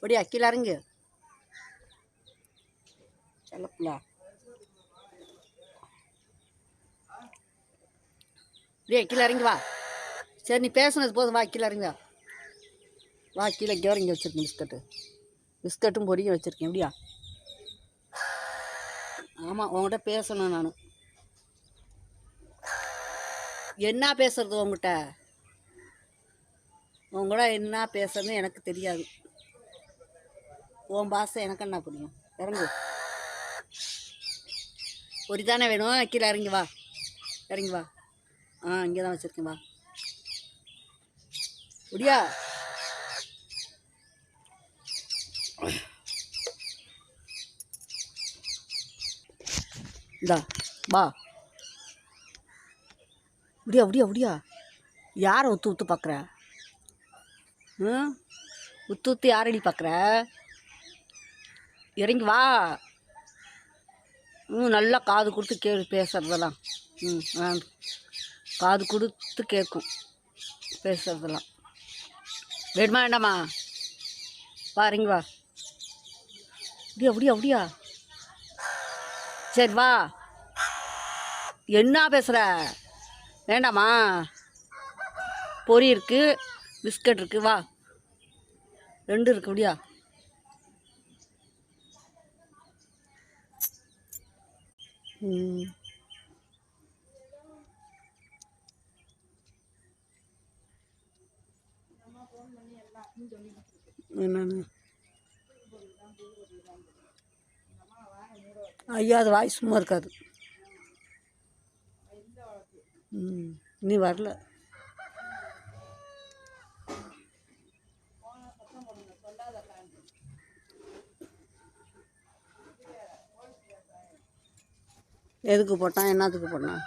அப்படியா கீழே இறங்கு செல்லப்பில்லா. அப்படியே கீழே இறங்கி வா. சரி நீ பேசுனது போதும், வா கீழே இறங்கி வா. கீழே இங்கே வச்சுருக்கேன் பிஸ்கட்டும் பொரியும் வச்சுருக்கேன். எப்படியா? ஆமாம், உங்கள்கிட்ட பேசணும் நான். என்ன பேசுறது உங்கள்கிட்ட? உங்களோட என்ன பேசுறதுன்னு எனக்கு தெரியாது. உன் பாசை எனக்கு என்ன புரியும்? இறங்கு. ஒரு தானே வேணும்? கீழே இறங்கி வா. இறங்கி வா. இங்கே தான் வச்சுருக்கேன், வா. முடியா? இந்தா வா. முடியா? யாரை உத்து பார்க்குற? உத்து யாரடி பார்க்குற? இறங்கி வா. நல்லா காது கொடுத்து கேளு பேசுறதெல்லாம். காது கொடுத்து கேட்கும் பேசுறதெல்லாம். வேணுமா வேண்டாமா? வா இறங்கி வா. அப்படியா? சரி வா. என்ன பேசுகிற? வேண்டாமா? பொரி இருக்குது, பிஸ்கட் இருக்குது, வா. 2 இருக்குது. அப்படியா? என்னன்னு ஐயா, அது வாய் சும்மா இருக்காது. நீ வரல. எதுக்கு போட்டான்? என்னத்துக்கு போட்டான்?